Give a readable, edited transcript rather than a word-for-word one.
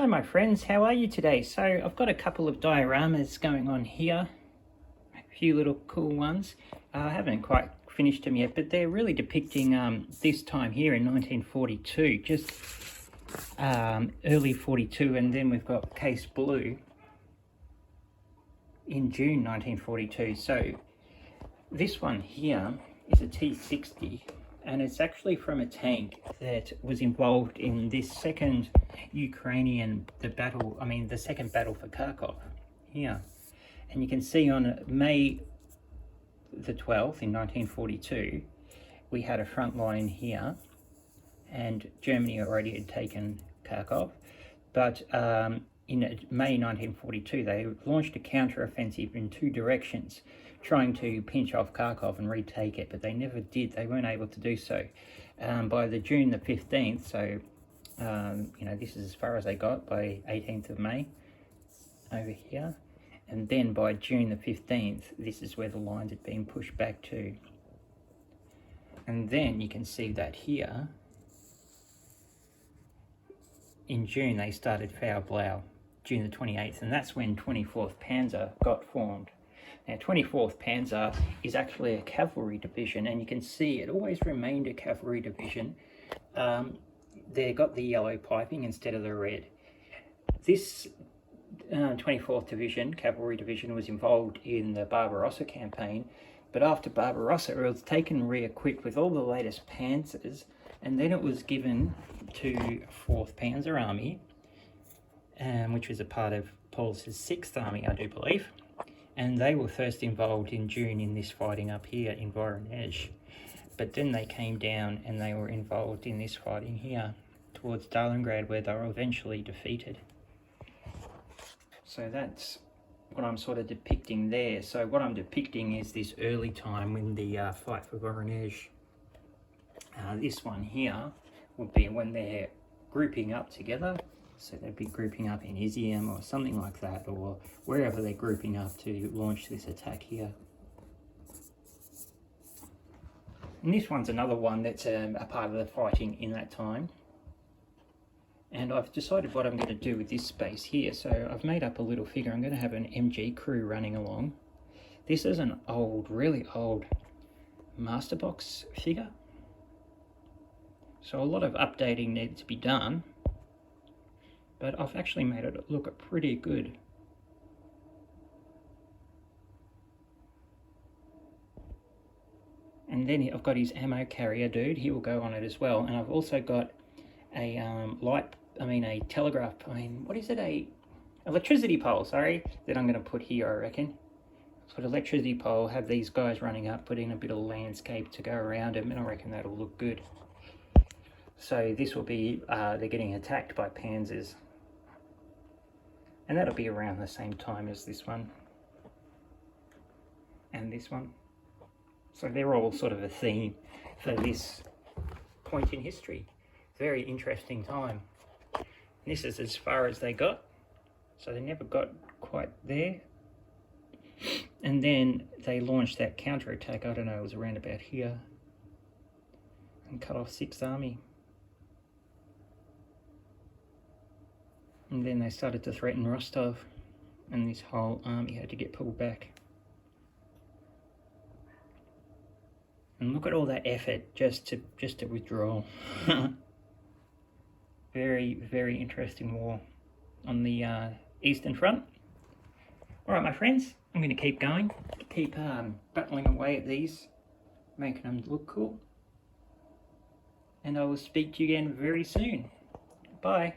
Hi my friends, how are you today? So I've got a couple of dioramas going on here, a few little cool ones. I haven't quite finished them yet, but they're really depicting this time here in 1942, just early 42, and then we've got Case Blue in June 1942. So this one here is a T-60, and it's actually from a tank that was involved in this second the second battle for Kharkov here. And you can see on May the 12th in 1942, we had a front line here, and Germany already had taken Kharkov, but in May 1942, they launched a counter-offensive in two directions, trying to pinch off Kharkov and retake it, but they never did. They weren't able to do so. By the June the 15th, so this is as far as they got, by 18th of May over here, and then by June the 15th, this is where the lines had been pushed back to. And then you can see that here, in June, they started Blau, June the 28th, and that's when 24th Panzer got formed. Now, 24th Panzer is actually a cavalry division, and you can see it always remained a cavalry division. They got the yellow piping instead of the red. This 24th Division, Cavalry Division, was involved in the Barbarossa campaign, but after Barbarossa, it was taken re-equipped with all the latest Panzers, and then it was given to 4th Panzer Army, which was a part of Paulus's 6th Army, I do believe, and they were first involved in June in this fighting up here in Voronezh. But then they came down and they were involved in this fighting here towards Stalingrad, where they were eventually defeated. So that's what I'm sort of depicting there. So what I'm depicting is this early time when the fight for Voronezh. This one here would be when they're grouping up together. So they'd be grouping up in Izium or something like that, or wherever they're grouping up to launch this attack here. And this one's another one that's a part of the fighting in that time. And I've decided what I'm going to do with this space here. So I've made up a little figure. I'm going to have an MG crew running along. This is an old, really old master box figure. So a lot of updating needs to be done. But I've actually made it look pretty good. And then I've got his ammo carrier dude, he will go on it as well. And I've also got a electricity pole, sorry, that I'm going to put here, I reckon. So an electricity pole, have these guys running up, put in a bit of landscape to go around them, and I reckon that'll look good. So this will be, they're getting attacked by Panzers. And that'll be around the same time as this one. And this one. So they're all sort of a theme for this point in history. Very interesting time. This is as far as they got. So they never got quite there. And then they launched that counterattack, I don't know, it was around about here, and cut off 6th Army. And then they started to threaten Rostov, and this whole army had to get pulled back. And look at all that effort just to withdraw. Very, very interesting war on the Eastern Front. All right, my friends, I'm going to keep going, keep battling away at these, making them look cool. And I will speak to you again very soon. Bye.